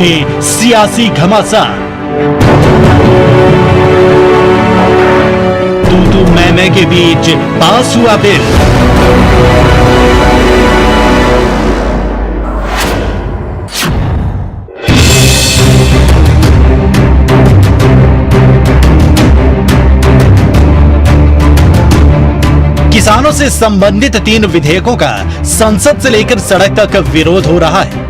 सियासी घमासान, तू मैं के बीच पास हुआ बिल। किसानों से संबंधित 3 विधेयकों का संसद से लेकर सड़क तक विरोध हो रहा है।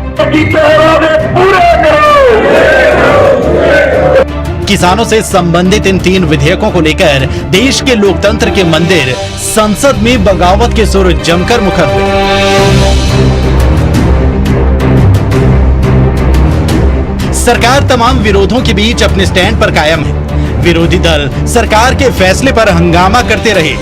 किसानों से संबंधित इन 3 विधेयकों को लेकर देश के लोकतंत्र के मंदिर संसद में बगावत के सुर जमकर मुखर हुए। सरकार तमाम विरोधों के बीच अपने स्टैंड पर कायम है। विरोधी दल सरकार के फैसले पर हंगामा करते रहे,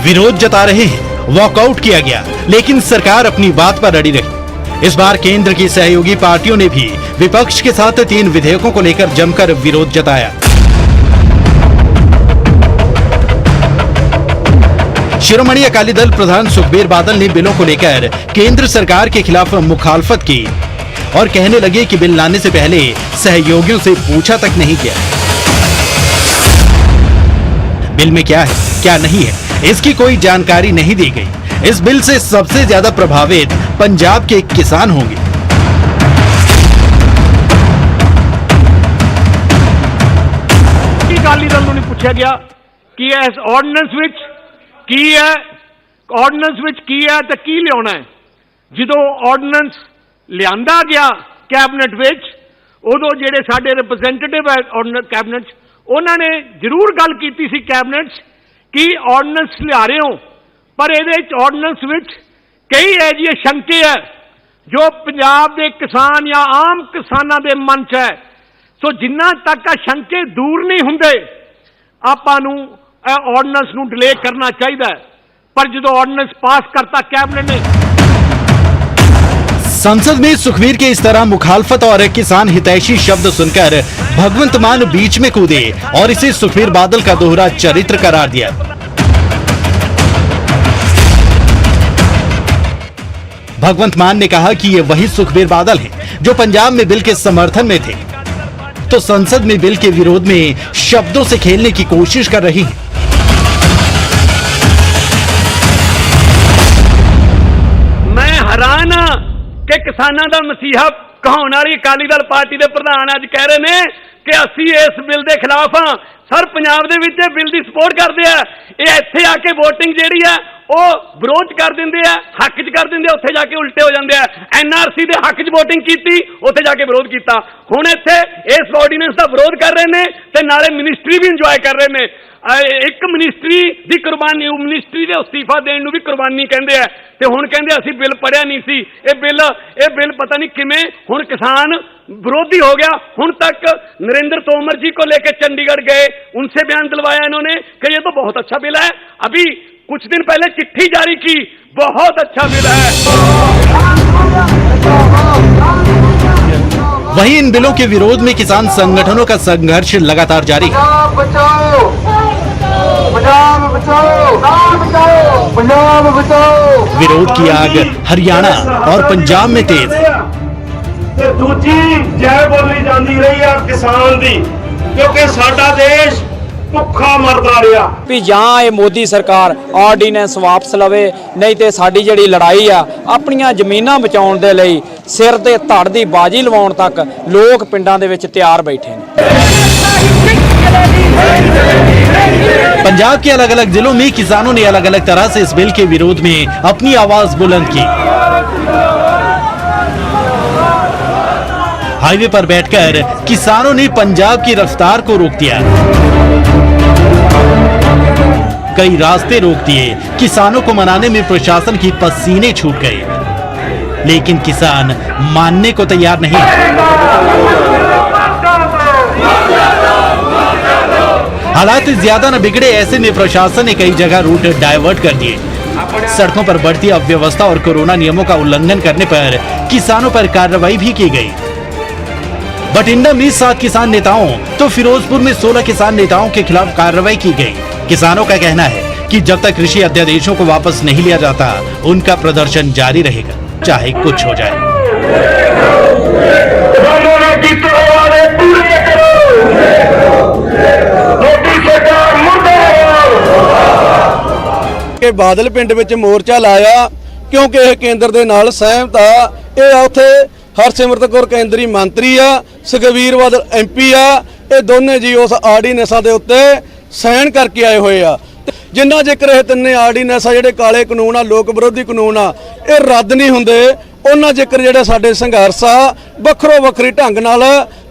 विरोध जता रहे हैं, वॉकआउट किया गया, लेकिन सरकार अपनी बात पर अड़ी रही। इस बार केंद्र की सहयोगी पार्टियों ने भी विपक्ष के साथ 3 विधेयकों को लेकर जमकर विरोध जताया। शिरोमणि अकाली दल प्रधान सुखबीर बादल ने बिलों को लेकर केंद्र सरकार के खिलाफ मुखालफत की और कहने लगे कि बिल लाने से पहले सहयोगियों से पूछा तक नहीं किया। बिल में क्या है, क्या नहीं है, इसकी कोई जानकारी नहीं दी गई। इस बिल से सबसे ज्यादा प्रभावित पंजाब के किसान होंगे। अकाली दल ਨੂੰ ਪੁੱਛਿਆ ਗਿਆ ਕਿ ਇਸ ਆਰਡੀਨੈਂਸ ਵਿੱਚ ਕੀ ਹੈ, ਆਰਡੀਨੈਂਸ ਵਿੱਚ ਕੀ ਹੈ ਤੇ ਕੀ ਲਿਆਉਣਾ ਹੈ। ਜਦੋਂ ਆਰਡੀਨੈਂਸ ਲਿਆਂਦਾ ਗਿਆ ਕੈਬਨਿਟ ਵਿੱਚ, ਉਦੋਂ ਜਿਹੜੇ ਸਾਡੇ ਰਿਪਰੈਜ਼ੈਂਟੇਟਿਵ ਹੈ ਆਰਡੀਨੈਂਸ ਕੈਬਨਿਟ 'ਚ, ਉਹਨਾਂ ਨੇ ਜ਼ਰੂਰ ਗੱਲ ਕੀਤੀ ਸੀ ਕੈਬਨਿਟ 'ਚ ਕਿ ਆਰਡੀਨੈਂਸ ਲਿਆ ਰਹੇ ਹੋ, पर ये ऑर्डीनेंस विच कई ऐसी शंके है जो पंजाब के किसान या आम किसानों के मन च है। सो जिन्ना तक आ शंके दूर नहीं होंगे आपां नूं ऑर्डीनेंस नूं डिले करना चाहिए। पर जो ऑर्डीनेंस पास करता कैबिनेट ने। संसद में सुखबीर के इस तरह मुखालफत और किसान हितैषी शब्द सुनकर भगवंत मान बीच में कूदे और इसे सुखबीर बादल का दोहरा चरित्र करार दिया। भगवंत मान ने कहा कि ये वही सुखबीर बादल हैं जो पंजाब में बिल के समर्थन में थे, तो संसद में बिल के विरोध में शब्दों से खेलने की कोशिश कर रही हैं। मैं हैरान हां कि किसानों का मसीहा कहाउण वाली अकाली दल पार्टी के प्रधान अज कह रहे हैं कि असीं इस बिल के खिलाफ हां। Sir Punjab they which bill की सपोर्ट करते हैं, ये इत्थे आके वोटिंग जिहड़ी है वो विरोध कर देंगे, हक च कर देंगे, उत्थे जाके उल्टे हो जाते हैं। एनआरसी के हक च वोटिंग की, उत्थे जाके विरोध किया। हुण इत्थे इस ऑर्डीनेंस का विरोध कर रहे हैं ते नाले मिनिस्ट्री भी इंजॉय कर रहे हैं। एक मिनिस्ट्री की कुर्बानी, मिनिस्ट्री के अस्तीफा देने नूं भी कुर्बानी कहते हैं ते हुण कहंदे असीं बिल पढ़िया नहीं सी। ये बिल पता नहीं किवें हुण किसान विरोधी हो गया। हुण तक नरेंद्र तोमर जी को लेकर चंडीगढ़ गए, उनसे बयान दिलवाया इन्होंने कि ये तो बहुत अच्छा बिल है। अभी कुछ दिन पहले चिट्ठी जारी की, बहुत अच्छा बिल है। वहीं इन बिलों के विरोध में किसान संगठनों का संघर्ष लगातार जारी है। विरोध की आग हरियाणा और पंजाब में तेज है। दूजी जय बोली जाती रही है किसान दी, क्योंकि साडा देश भुखा मरदा रहा भी जां ये मोदी सरकार ऑर्डीनेंस वापस लवे, नहीं तो साडी जिहड़ी लड़ाई आ अपनियां जमीनां बचाउण दे लई सिर ते धड़ दी बाजी लवाउण तक लोग पिंडां दे विच तैयार बैठे ने। पंजाब के अलग अलग जिलों में किसानों ने अलग अलग तरह से इस बिल के विरोध में अपनी आवाज बुलंद की। हाईवे पर बैठकर किसानों ने पंजाब की रफ्तार को रोक दिया, कई रास्ते रोक दिए। किसानों को मनाने में प्रशासन की पसीने छूट गए, लेकिन किसान मानने को तैयार नहीं। हालात ज्यादा न बिगड़े, ऐसे में प्रशासन ने कई जगह रूट डाइवर्ट कर दिए। सड़कों पर बढ़ती अव्यवस्था और कोरोना नियमों का उल्लंघन करने पर किसानों पर कार्रवाई भी की गई। बठिंडा में 7 किसान नेताओं तो फिरोजपुर में 16 किसान नेताओं के खिलाफ कार्रवाई की गई। किसानों का कहना है कि जब तक कृषि अध्यादेशों को वापस नहीं लिया जाता, उनका प्रदर्शन जारी रहेगा, चाहे कुछ हो जाए। किसानों ने कीते वादे पूरे करो मोदी सरकार मुर्दाबाद ਕਿ ਬਾਦਲ ਪਿੰਡ ਵਿੱਚ ਮੋਰਚਾ ਲਾਇਆ ਕਿਉਂਕਿ ਇਹ ਕੇਂਦਰ ਦੇ ਨਾਲ ਸਹਿਮਤ ਆ। ਇਹ ਉੱਥੇ ਹਰਸਿਮਰਤ ਕੌਰ ਕੇਂਦਰੀ ਮੰਤਰੀ ਆ, ਸੁਖਬੀਰ ਬਾਦਲ ਐਮਪੀ ਆ। ਇਹ ਦੋਨੇ ਜੀ ਉਸ ਆਰਡੀਨੈਂਸਾਂ ਦੇ ਉੱਤੇ ਸਾਈਨ ਕਰਕੇ ਆਏ ਹੋਏ ਆ। ਜਿੰਨਾ ਜ਼ਿਕਰ ਇਹ ਤਿੰਨੇ ਆਰਡੀਨੈਂਸ ਆ ਜਿਹੜੇ ਕਾਲੇ ਕਾਨੂੰਨ ਆ, ਲੋਕ ਵਿਰੋਧੀ ਕਾਨੂੰਨ ਆ, ਇਹ ਰੱਦ ਨਹੀਂ ਹੁੰਦੇ। ਉਹਨਾਂ ਜ਼ਿਕਰ ਜਿਹੜੇ ਸਾਡੇ ਸੰਘਰਸ਼ ਆ ਵੱਖਰੋ ਵੱਖਰੀ ਢੰਗ ਨਾਲ,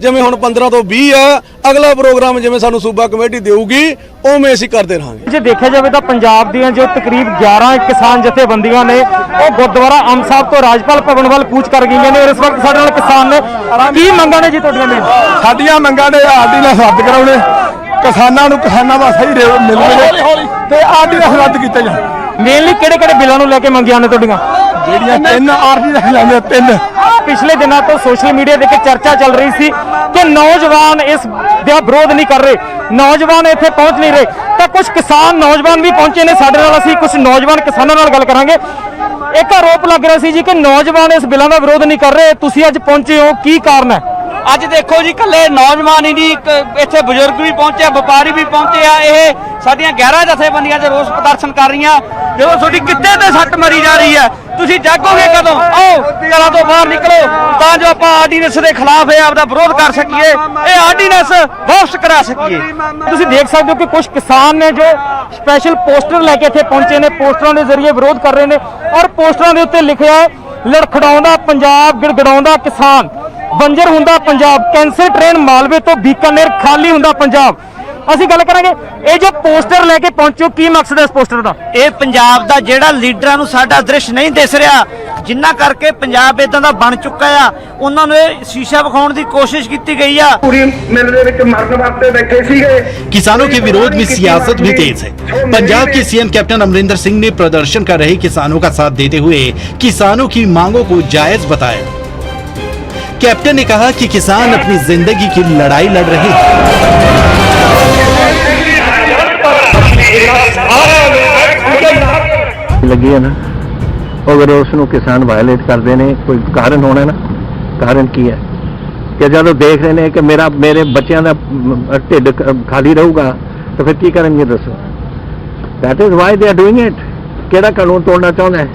ਜਿਵੇਂ ਹੁਣ 15 ਤੋਂ 20 ਆ, ਅਗਲਾ ਪ੍ਰੋਗਰਾਮ ਜਿਵੇਂ ਸਾਨੂੰ ਸੂਬਾ ਕਮੇਟੀ ਦੇਊਗੀ ਉਵੇਂ ਅਸੀਂ ਕਰਦੇ ਰਹਾਂਗੇ। ਜੇ ਦੇਖਿਆ ਜਾਵੇ ਤਾਂ ਪੰਜਾਬ ਦੀਆਂ ਜੋ ਤਕਰੀਬ 11 ਕਿਸਾਨ ਜਥੇਬੰਦੀਆਂ ਨੇ ਉਹ ਗੁਰਦੁਆਰਾ ਅੰਬ ਸਾਹਿਬ ਤੋਂ ਰਾਜਪਾਲ ਭਵਨ ਵੱਲ ਕੂਚ ਕਰ ਗਈਆਂ ਨੇ। ਇਸ ਵਕਤ ਸਾਡੇ ਨਾਲ ਕਿਸਾਨ ਨੇ। ਕੀ ਮੰਗਾਂ ਨੇ ਜੀ ਤੁਹਾਡੀਆਂ ਮੇਨ? ਸਾਡੀਆਂ ਮੰਗਾਂ ਨੇ ਆਰਡੀਨੈਂਸ ਰੱਦ ਕਰਾਉਣੇ, ਕਿਸਾਨਾਂ ਨੂੰ ਕਿਸਾਨਾਂ ਦਾ ਸਹੀ ਰੇਟ ਮਿਲ ਜਾਵੇ ਤੇ ਆਰਡੀਨੈਂਸ ਰੱਦ ਕੀਤੇ ਜਾਣ। ਮੇਨਲੀ ਕਿਹੜੇ ਬਿੱਲਾਂ ਨੂੰ ਲੈ ਕੇ ਮੰਗੀਆਂ ਨੇ ਤੁਹਾਡੀਆਂ? ਜਿਹੜੀਆਂ ਤਿੰਨ ਆਰਡੀਨੈਂਸ ਲੈਂਦੇ ਤਿੰਨ। ਪਿਛਲੇ ਦਿਨਾਂ ਤੋਂ ਸੋਸ਼ਲ ਮੀਡੀਆ ਦੇ ਕੇ ਚਰਚਾ ਚੱਲ ਰਹੀ ਸੀ ਕਿ ਨੌਜਵਾਨ ਇਸ ਦਾ ਵਿਰੋਧ ਨਹੀਂ ਕਰ ਰਹੇ, ਨੌਜਵਾਨ ਇੱਥੇ ਪਹੁੰਚ ਨਹੀਂ ਰਹੇ, ਤਾਂ ਕੁਝ ਕਿਸਾਨ ਨੌਜਵਾਨ ਵੀ ਪਹੁੰਚੇ ਨੇ ਸਾਡੇ ਨਾਲ। ਅਸੀਂ ਕੁਝ ਨੌਜਵਾਨ ਕਿਸਾਨਾਂ ਨਾਲ ਗੱਲ ਕਰਾਂਗੇ। ਇੱਕ ਆਰੋਪ ਲੱਗ ਰਿਹਾ ਸੀ ਜੀ ਕਿ ਨੌਜਵਾਨ ਇਸ ਬਿੱਲਾਂ ਦਾ ਵਿਰੋਧ ਨਹੀਂ ਕਰ ਰਹੇ, ਤੁਸੀਂ ਅੱਜ ਪਹੁੰਚੇ ਹੋ, ਕੀ ਕਾਰਨ ਹੈ? ਅੱਜ ਦੇਖੋ ਜੀ, ਕੱਲੇ ਨੌਜਵਾਨ ਹੀ ਨਹੀਂ, ਇੱਥੇ ਬਜ਼ੁਰਗ ਵੀ ਪਹੁੰਚੇ ਆ, ਵਪਾਰੀ ਵੀ ਪਹੁੰਚੇ ਆ। ਇਹ ਸਾਡੀਆਂ 11 ਜਥੇਬੰਦੀਆਂ 'ਚ ਰੋਸ ਪ੍ਰਦਰਸ਼ਨ ਕਰ ਰਹੀਆਂ। ਜਦੋਂ ਤੁਹਾਡੀ ਕਿੱਤੇ ਤੇ ਸੱਟ ਮਰੀ ਜਾ ਰਹੀ ਹੈ, ਤੁਸੀਂ ਜਾਗੋਗੇ ਕਦੋਂ? ਆਓ ਘਰਾਂ ਤੋਂ ਬਾਹਰ ਨਿਕਲੋ ਤਾਂ ਜੋ ਆਪਾਂ ਆਰਡੀਨੈਂਸ ਦੇ ਖਿਲਾਫ ਇਹ ਆਪਦਾ ਵਿਰੋਧ ਕਰ ਸਕੀਏ, ਇਹ ਆਰਡੀਨੈਂਸ ਵਾਪਸ ਕਰਾ ਸਕੀਏ। ਤੁਸੀਂ ਦੇਖ ਸਕਦੇ ਹੋ ਕਿ ਕੁਝ ਕਿਸਾਨ ਨੇ ਜੋ ਸਪੈਸ਼ਲ ਪੋਸਟਰ ਲੈ ਕੇ ਇੱਥੇ ਪਹੁੰਚੇ ਨੇ, ਪੋਸਟਰਾਂ ਦੇ ਜ਼ਰੀਏ ਵਿਰੋਧ ਕਰ ਰਹੇ ਨੇ ਔਰ ਪੋਸਟਰਾਂ ਦੇ ਉੱਤੇ ਲਿਖਿਆ ਹੈ ਲੜਖੜਾਉਂਦਾ ਪੰਜਾਬ, ਗਿੜਗੜਾਉਂਦਾ ਕਿਸਾਨ, ਬੰਜਰ ਹੁੰਦਾ ਪੰਜਾਬ, ਕੈਂਸਰ ਟ੍ਰੇਨ ਮਾਲਵੇ ਤੋਂ ਬੀਕਾਨੇਰ ਖਾਲੀ ਹੁੰਦਾ ਪੰਜਾਬ। ਅਸੀਂ ਗੱਲ ਕਰਾਂਗੇ ਇਹ ਜੋ ਪੋਸਟਰ ਲੈ ਕੇ ਪਹੁੰਚੋ, ਕੀ ਮਕਸਦ ਹੈ ਇਸ ਪੋਸਟਰ ਦਾ? ਇਹ ਪੰਜਾਬ ਦਾ ਜਿਹੜਾ ਲੀਡਰਾਂ ਨੂੰ ਸਾਡਾ ਦ੍ਰਿਸ਼ ਨਹੀਂ ਦਿਸ ਰਿਹਾ, ਜਿੰਨਾ ਕਰਕੇ ਪੰਜਾਬ ਇਦਾਂ ਦਾ ਬਣ ਚੁੱਕਾ ਆ, ਉਹਨਾਂ ਨੂੰ ਇਹ ਸ਼ੀਸ਼ਾ ਵਿਖਾਉਣ ਦੀ ਕੋਸ਼ਿਸ਼ ਕੀਤੀ ਗਈ ਆ। पूरी मिल दे विच मरन वास्ते बैठे सीगे। किसानों के विरोध में सियासत भी तेज है। पंजाब के सीएम कैप्टन अमरिंदर सिंह ने प्रदर्शन कर रहे किसानों का साथ देते हुए किसानों की मांगों को जायज बताया। कैप्टन ने कहा कि किसान अपनी जिंदगी की लड़ाई लड़ रहे हैं। ਲੱਗੀ ਹੈ ਨਾ, ਅਗਰ ਉਸ ਨੂੰ ਕਿਸਾਨ ਵਾਇਲੇਟ ਕਰਦੇ ਨੇ, ਕੋਈ ਕਾਰਨ ਹੋਣਾ ਨਾ। ਕਾਰਨ ਕੀ ਹੈ ਕਿ ਜਦੋਂ ਦੇਖ ਰਹੇ ਨੇ ਕਿ ਮੇਰੇ ਬੱਚਿਆਂ ਦਾ ਢਿੱਡ ਖਾਲੀ ਰਹੂਗਾ ਤਾਂ ਫਿਰ ਕੀ ਕਰਨਗੇ ਦੱਸੋ? That is why they are doing it. ਕਿਹੜਾ ਕਾਨੂੰਨ ਤੋੜਨਾ ਚਾਹੁੰਦਾ ਹੈ?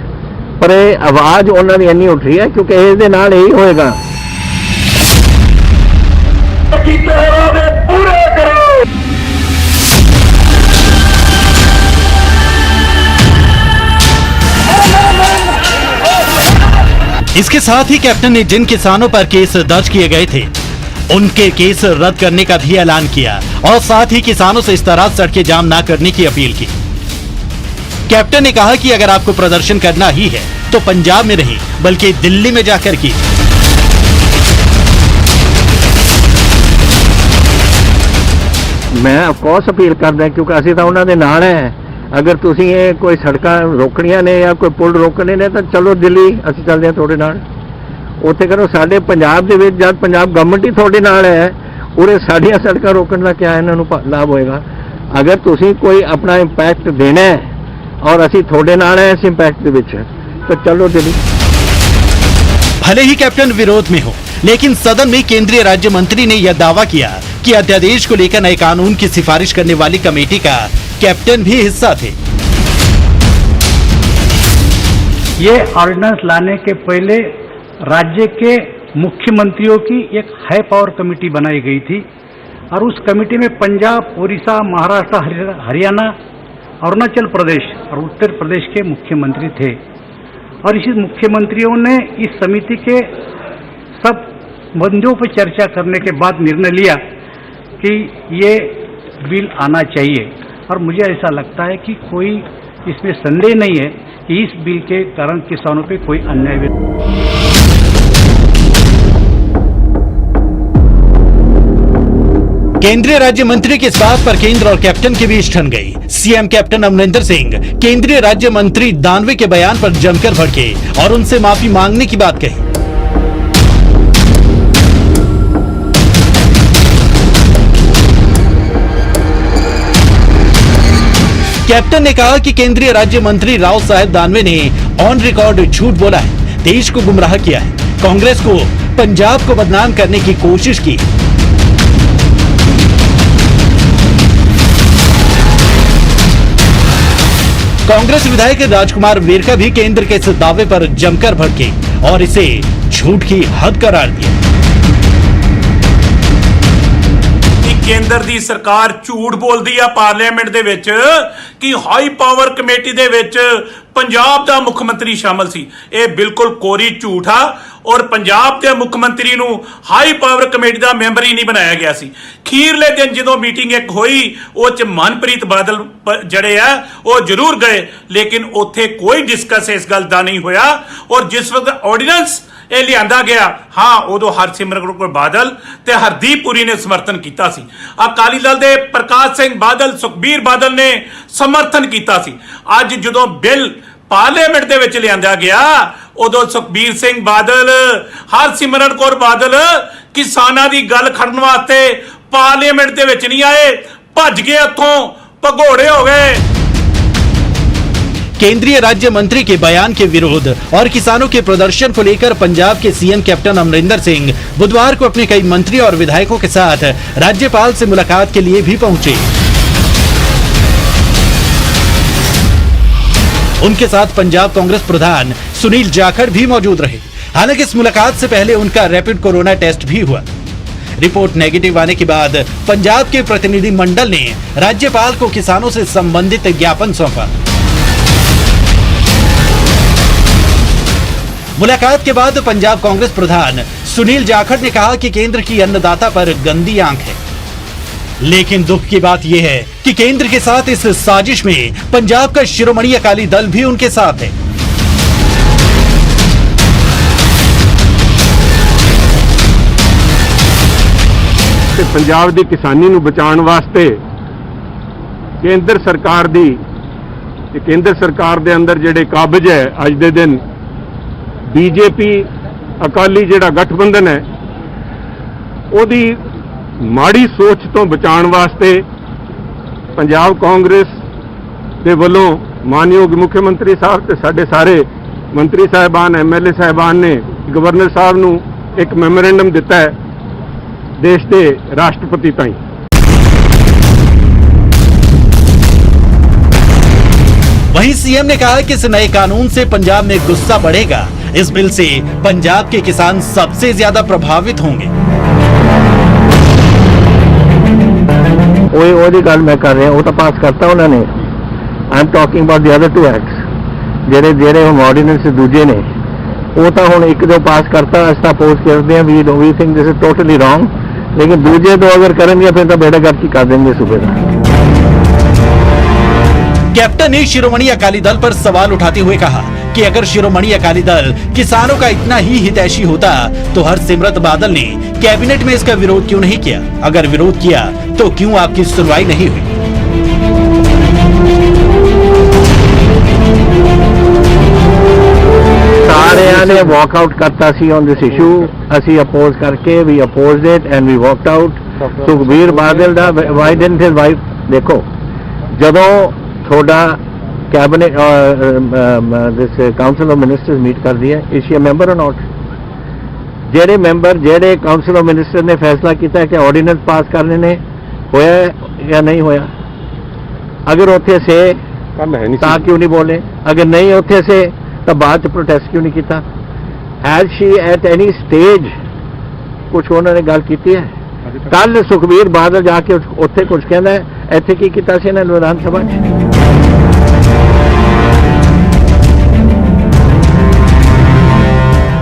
ਪਰ ਇਹ ਆਵਾਜ਼ ਉਹਨਾਂ ਦੀ ਇੰਨੀ ਉੱਠ ਰਹੀ ਹੈ ਕਿਉਂਕਿ ਇਸ ਦੇ ਨਾਲ ਇਹੀ ਹੋਏਗਾ। कीते वादे पूरे करो। इसके साथ ही कैप्टन ने जिन किसानों पर केस दर्ज किए गए थे उनके केस रद्द करने का भी ऐलान किया और साथ ही किसानों से इस तरह सड़कें जाम ना करने की अपील की। कैप्टन ने कहा कि अगर आपको प्रदर्शन करना ही है तो पंजाब में नहीं बल्कि दिल्ली में जाकर की। ਮੈਂ ਅਫਕੋਰਸ ਅਪੀਲ ਕਰਦਾ ਕਿਉਂਕਿ ਅਸੀਂ ਤਾਂ ਉਹਨਾਂ ਦੇ ਨਾਲ ਹੈ। ਅਗਰ ਤੁਸੀਂ ਇਹ ਕੋਈ ਸੜਕਾਂ ਰੋਕਣੀਆਂ ਨੇ ਜਾਂ ਕੋਈ ਪੁਲ ਰੋਕਣੇ ਨੇ ਤਾਂ ਚਲੋ ਦਿੱਲੀ, ਅਸੀਂ ਚੱਲਦੇ ਹਾਂ ਤੁਹਾਡੇ ਨਾਲ। ਉੱਥੇ ਕਰੋ। ਸਾਡੇ ਪੰਜਾਬ ਦੇ ਵਿੱਚ ਜਦ ਪੰਜਾਬ ਗਵਰਨਮੈਂਟ ਹੀ ਤੁਹਾਡੇ ਨਾਲ ਹੈ, ਉਰੇ ਸਾਡੀਆਂ ਸੜਕਾਂ ਰੋਕਣ ਦਾ ਕਿਆ ਇਹਨਾਂ ਨੂੰ ਲਾਭ ਹੋਏਗਾ? ਅਗਰ ਤੁਸੀਂ ਕੋਈ ਆਪਣਾ ਇੰਪੈਕਟ ਦੇਣਾ ਹੈ ਔਰ ਅਸੀਂ ਤੁਹਾਡੇ ਨਾਲ ਹੈ ਇਸ ਇੰਪੈਕਟ ਦੇ ਵਿੱਚ, ਤਾਂ ਚਲੋ ਦਿੱਲੀ। भले ही कैप्टन विरोध में हो, लेकिन सदन में केंद्रीय राज्य मंत्री ने यह दावा किया कि अध्यादेश को लेकर नए कानून की सिफारिश करने वाली कमेटी का कैप्टन भी हिस्सा थे। ये ऑर्डिनेंस लाने के पहले राज्य के मुख्यमंत्रियों की एक हाई पावर कमेटी बनाई गई थी और उस कमेटी में पंजाब, उड़ीसा, महाराष्ट्र, हरियाणा, अरुणाचल प्रदेश और उत्तर प्रदेश के मुख्यमंत्री थे। और इसी मुख्यमंत्रियों ने इस समिति के सब मुद्दों पर चर्चा करने के बाद निर्णय लिया कि ये बिल आना चाहिए। और मुझे ऐसा लगता है कि कोई इसमें संदेह नहीं है कि इस बिल के कारण किसानों पे कोई अन्याय भी। केंद्रीय राज्य मंत्री की इस बात पर केंद्र और कैप्टन के बीच ठन गई। सीएम कैप्टन अमरिंदर सिंह केंद्रीय राज्य मंत्री दानवे के बयान पर जमकर भड़के और उनसे माफी मांगने की बात कही। कैप्टन ने कहा कि केंद्रीय राज्य मंत्री राव साहेब दानवे ने ऑन रिकॉर्ड झूठ बोला है, देश को गुमराह किया है, कांग्रेस को पंजाब को बदनाम करने की कोशिश की। कांग्रेस विधायक राजकुमार वेरका भी केंद्र के इस दावे पर जमकर भड़के और इसे झूठ की हद करार दिया। ਕੇਂਦਰ ਦੀ ਸਰਕਾਰ ਝੂਠ ਬੋਲਦੀ ਆ ਪਾਰਲੀਮੈਂਟ ਦੇ ਵਿੱਚ ਕਿ ਹਾਈ ਪਾਵਰ ਕਮੇਟੀ ਦੇ ਵਿੱਚ ਪੰਜਾਬ ਦਾ ਮੁੱਖ ਮੰਤਰੀ ਸ਼ਾਮਲ ਸੀ। ਇਹ ਬਿਲਕੁਲ ਕੋਰੀ ਝੂਠ ਆ ਔਰ ਪੰਜਾਬ ਦੇ ਮੁੱਖ ਮੰਤਰੀ ਨੂੰ ਹਾਈ ਪਾਵਰ ਕਮੇਟੀ ਦਾ ਮੈਂਬਰ ਹੀ ਨਹੀਂ ਬਣਾਇਆ ਗਿਆ ਸੀ। ਖੀਰਲੇ ਦਿਨ ਜਦੋਂ ਮੀਟਿੰਗ ਇੱਕ ਹੋਈ ਉਹ ਚ ਮਨਪ੍ਰੀਤ ਬਾਦਲ ਜਿਹੜੇ ਆ ਉਹ ਜ਼ਰੂਰ ਗਏ, ਲੇਕਿਨ ਉੱਥੇ ਕੋਈ ਡਿਸਕਸ ਇਸ ਗੱਲ ਦਾ ਨਹੀਂ ਹੋਇਆ। ਔਰ ਜਿਸ ਵਕਤ ਆਰਡੀਨੈਂਸ ਇਹ ਲਿਆਂਦਾ ਗਿਆ, ਹਾਂ ਉਦੋਂ ਹਰਸਿਮਰਤ ਕੌਰ ਬਾਦਲ ਤੇ ਹਰਦੀਪ ਪੁਰੀ ਨੇ ਸਮਰਥਨ ਕੀਤਾ ਸੀ। ਅਕਾਲੀ ਦਲ ਦੇ ਪ੍ਰਕਾਸ਼ ਸਿੰਘ ਬਾਦਲ, ਸੁਖਬੀਰ ਬਾਦਲ ਨੇ ਸਮਰਥਨ ਕੀਤਾ ਸੀ। ਅੱਜ ਜਦੋਂ ਬਿੱਲ ਪਾਰਲੀਮੈਂਟ ਦੇ ਵਿੱਚ ਲਿਆਂਦਾ ਗਿਆ ਉਦੋਂ ਸੁਖਬੀਰ ਸਿੰਘ ਬਾਦਲ, ਹਰਸਿਮਰਤ ਕੌਰ ਬਾਦਲ ਕਿਸਾਨਾਂ ਦੀ ਗੱਲ ਖੜਨ ਵਾਸਤੇ ਪਾਰਲੀਮੈਂਟ ਦੇ ਵਿੱਚ ਨਹੀਂ ਆਏ, ਭੱਜ ਗਏ, ਉੱਥੋਂ ਭਗੌੜੇ ਹੋ गए। केंद्रीय राज्य मंत्री के बयान के विरोध और किसानों के प्रदर्शन को लेकर पंजाब के सीएम कैप्टन अमरिंदर सिंह बुधवार को अपने कई मंत्री और विधायकों के साथ राज्यपाल से मुलाकात के लिए भी पहुंचे। उनके साथ पंजाब कांग्रेस प्रधान सुनील जाखड़ भी मौजूद रहे। हालांकि इस मुलाकात से पहले उनका रैपिड कोरोना टेस्ट भी हुआ। रिपोर्ट नेगेटिव आने के बाद पंजाब के प्रतिनिधि मंडल ने राज्यपाल को किसानों से संबंधित ज्ञापन सौंपा। मुलाकात के बाद पंजाब कांग्रेस प्रधान सुनील जाखड़ ने कहा कि केंद्र की अन्नदाता पर गंदी आंख है, लेकिन दुख की बात यह है कि केंद्र के साथ इस साजिश में पंजाब का शिरोमणि अकाली दल भी उनके साथ है। पंजाब दी किसानी नूं बचाउण वास्ते केंद्र सरकार दी ते केंद्र सरकार दे अंदर जिहड़े काबज है अज दे दिन बीजेपी अकाली जिहड़ा गठबंधन है ओदी माड़ी सोच तो बचाउण वास्ते पंजाब कांग्रेस दे वल्लों मानयोग मुख्यमंत्री साहब ते साडे सारे मंत्री साहिबान MLA साहिबान ने गवर्नर साहब नूं एक मैमोरेंडम दिता है देश के राष्ट्रपति ताईं। वहीं सीएम ने कहा कि इस नए कानून से पंजाब में गुस्सा बढ़ेगा। इस बिल से पंजाब के किसान सबसे ज्यादा प्रभावित होंगे। वो गल मैं कर रहा हूँ, वो तो पास करता उन्होंने। I am talking about the other two acts जेडे जेडे हम ऑर्डिनेंस दूजे ने वो तो हुण एक दो पास करता अस अपोज करते हैं। We think this is totally wrong, लेकिन दूजे तो अगर करेंगे फिर तो बेड़ा गर्क ही कर देंगे सूबे का। कैप्टन ने शिरोमणि अकाली दल पर सवाल उठाते हुए कहा कि अगर शिरोमणि अकाली दल किसानों का इतना ही हितैषी होता तो हरसिमरत बादल ने कैबिनेट में इसका विरोध क्यों नहीं किया? अगर विरोध किया तो क्यों आपकी सुनवाई नहीं हुई? सारे ने वॉकआउट करता सी ऑन दिस इशू। असी अपोज करके we opposed it and we walked out. Sukhbir Badal दा व्हाई डिडंट हिज वाइफ, देखो जदों थोड़ा cabinet this council of ministers meet कर दिया, is she a member or not? जेडे मेंबर जेडे काउंसिल ऑफ मिनिस्टर ने फैसला किया है कि ऑर्डिनेंस पास करने ने होया या नहीं होया, अगर उथे से ता क्यों नहीं बोले? अगर नहीं उथे से तो बाद प्रोटेस्ट क्यों नहीं किया? Has she at any stage कुछ उन्होंने गल की है? कल सुखबीर बादल जाके उत्थे कुछ कहना है, इत्थे की कीता सी इन्हां ने विधान सभा च?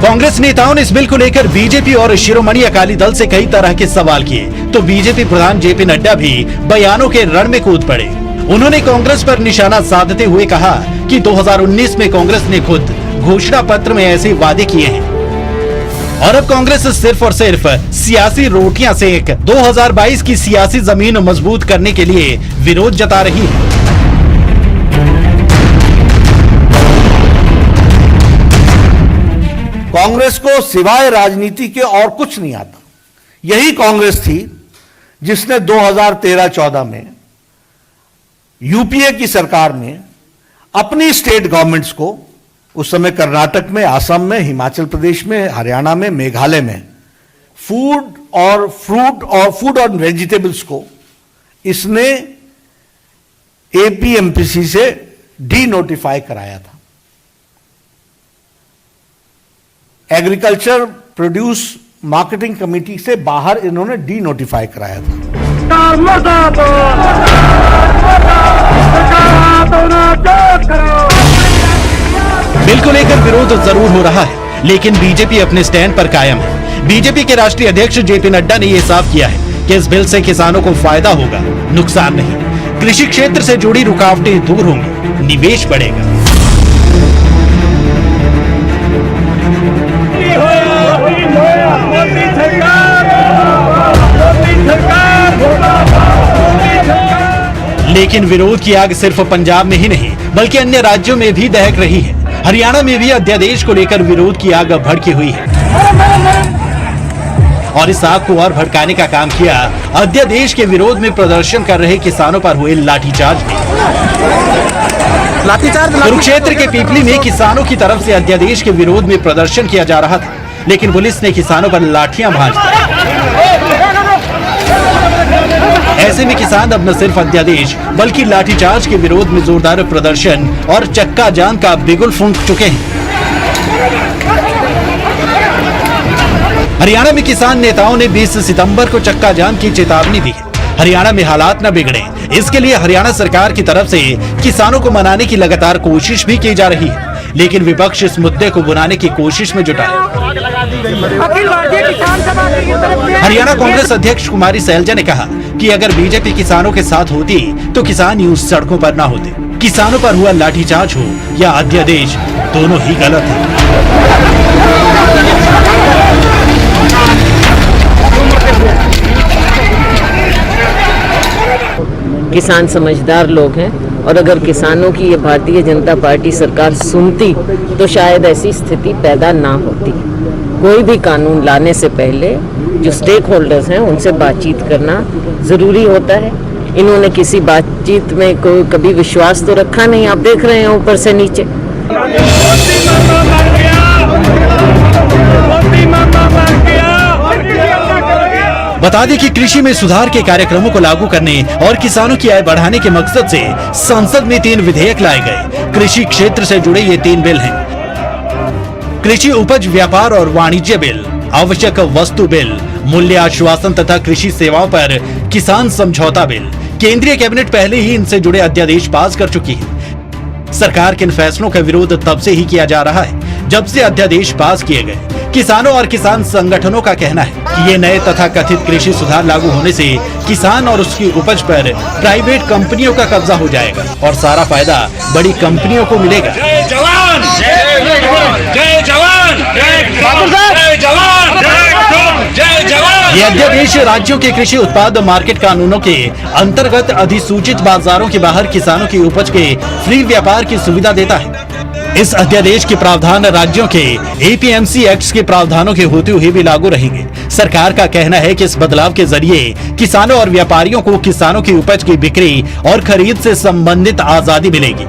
कांग्रेस नेताओं ने इस बिल को लेकर बीजेपी और शिरोमणि अकाली दल से कई तरह के सवाल किए तो बीजेपी प्रधान जेपी नड्डा भी बयानों के रण में कूद पड़े। उन्होंने कांग्रेस पर निशाना साधते हुए कहा कि 2019 में कांग्रेस ने खुद घोषणा पत्र में ऐसे वादे किए हैं और अब कांग्रेस सिर्फ और सिर्फ सियासी रोटियां सेक 2022 की सियासी जमीन मजबूत करने के लिए विरोध जता रही है। कांग्रेस को सिवाय राजनीति के और कुछ नहीं आता। यही कांग्रेस थी जिसने 2013-14 में यूपीए की सरकार में अपनी स्टेट गवर्नमेंट्स को उस समय कर्नाटक में, असम में, हिमाचल प्रदेश में, हरियाणा में, मेघालय में फूड और वेजिटेबल्स को इसने एपीएमपीसी से डी नोटिफाई कराया था। एग्रीकल्चर प्रोड्यूस मार्केटिंग कमेटी से बाहर इन्होंने डी नोटिफाई कराया था। बिल को लेकर विरोध जरूर हो रहा है, लेकिन बीजेपी अपने स्टैंड पर कायम है। बीजेपी के राष्ट्रीय अध्यक्ष जेपी नड्डा ने यह साफ किया है कि इस बिल से किसानों को फायदा होगा, नुकसान नहीं। कृषि क्षेत्र से जुड़ी रुकावटें दूर होंगी, निवेश बढ़ेगा। लेकिन विरोध की आग सिर्फ पंजाब में ही नहीं बल्कि अन्य राज्यों में भी दहक रही है। हरियाणा में भी अध्यादेश को लेकर विरोध की आग भड़की हुई है और इस आग को और भड़काने का काम किया अध्यादेश के विरोध में प्रदर्शन कर रहे किसानों पर हुए लाठीचार्ज ने। कुरुक्षेत्र के पीपली में किसानों की तरफ से अध्यादेश के विरोध में प्रदर्शन किया जा रहा था, लेकिन पुलिस ने किसानों पर लाठियां भांज दी। ऐसे में किसान अब न सिर्फ अध्यादेश बल्कि लाठीचार्ज के विरोध में जोरदार प्रदर्शन और चक्का जाम का बिगुल फूंक चुके हैं। हरियाणा में किसान नेताओं ने 20 सितंबर को चक्का जाम की चेतावनी दी है। हरियाणा में हालात न बिगड़े, इसके लिए हरियाणा सरकार की तरफ से किसानों को मनाने की लगातार कोशिश भी की जा रही है, लेकिन विपक्ष इस मुद्दे को बुनाने की कोशिश में जुटा है। हरियाणा कांग्रेस अध्यक्ष कुमारी सैलजा ने कहा कि अगर बीजेपी किसानों के साथ होती तो किसान यूं सड़कों पर ना होते। किसानों पर हुआ लाठीचार्ज हो या अध्यादेश, दोनों ही गलत है। किसान समझदार लोग हैं और अगर किसानों की ये भारतीय जनता पार्टी सरकार सुनती तो शायद ऐसी स्थिति पैदा ना होती। कोई भी कानून लाने से पहले जो स्टेक होल्डर्स हैं उनसे बातचीत करना ज़रूरी होता है। इन्होंने किसी बातचीत में कोई कभी विश्वास तो रखा नहीं, आप देख रहे हैं ऊपर से नीचे। बता दें कि कृषि में सुधार के कार्यक्रमों को लागू करने और किसानों की आय बढ़ाने के मकसद से संसद में 3 विधेयक लाए गए। कृषि क्षेत्र से जुड़े ये 3 बिल हैं: कृषि उपज व्यापार और वाणिज्य बिल, आवश्यक वस्तु बिल, मूल्य आश्वासन तथा कृषि सेवाओं पर किसान समझौता बिल। केंद्रीय कैबिनेट पहले ही इनसे जुड़े अध्यादेश पास कर चुकी है। सरकार के इन फैसलों का विरोध तब से ही किया जा रहा है जब से अध्यादेश पास किए गए। किसानों और किसान संगठनों का कहना है कि ये नए तथा कथित कृषि सुधार लागू होने से किसान और उसकी उपज पर प्राइवेट कंपनियों का कब्जा हो जाएगा और सारा फायदा बड़ी कंपनियों को मिलेगा। जय जवान, जय जवान, जय जवान, जय जवान, जय जवान। ये अध्यादेश राज्यों के कृषि उत्पाद मार्केट कानूनों के अंतर्गत अधिसूचित बाजारों के बाहर किसानों की उपज के फ्री व्यापार की सुविधा देता है। इस अध्यादेश के प्रावधान राज्यों के एपीएमसी एक्ट्स के प्रावधानों के होते हुए भी लागू रहेंगे। सरकार का कहना है कि इस बदलाव के जरिए किसानों और व्यापारियों को किसानों की उपज की बिक्री और खरीद से संबंधित आजादी मिलेगी,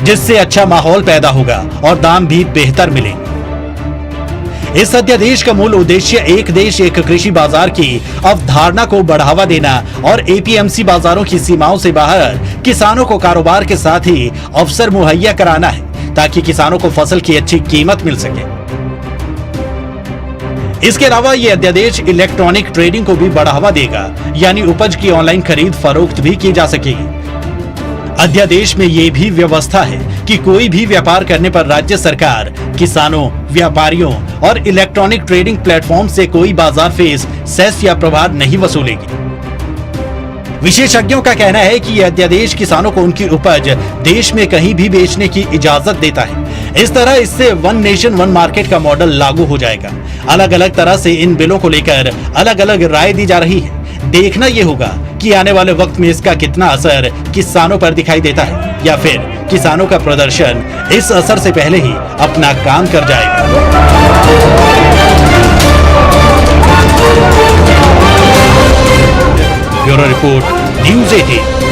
जिससे अच्छा माहौल पैदा होगा और दाम भी बेहतर मिलेंगे। इस अध्यादेश का मूल उद्देश्य एक देश एक कृषि बाजार की अवधारणा को बढ़ावा देना और एपीएमसी बाजारों की सीमाओं से बाहर किसानों को कारोबार के साथ ही अवसर मुहैया कराना है ताकि किसानों को फसल की अच्छी कीमत मिल सके। इसके अलावा यह अध्यादेश इलेक्ट्रॉनिक ट्रेडिंग को भी बढ़ावा देगा, यानी उपज की ऑनलाइन खरीद फरोख्त भी की जा सकेगी। अध्यादेश में ये भी व्यवस्था है कि कोई भी व्यापार करने पर राज्य सरकार किसानों, व्यापारियों और इलेक्ट्रॉनिक ट्रेडिंग प्लेटफॉर्म से कोई बाजार फीस, सेस या प्रभार नहीं वसूलेगी। विशेषज्ञों का कहना है कि यह अध्यादेश किसानों को उनकी उपज देश में कहीं भी बेचने की इजाजत देता है। इस तरह इससे वन नेशन वन मार्केट का मॉडल लागू हो जाएगा। अलग अलग तरह से इन बिलों को लेकर अलग अलग राय दी जा रही है। देखना यह होगा कि आने वाले वक्त में इसका कितना असर किसानों पर दिखाई देता है या फिर किसानों का प्रदर्शन इस असर से पहले ही अपना काम कर जाएगा। Bureau report, news 18।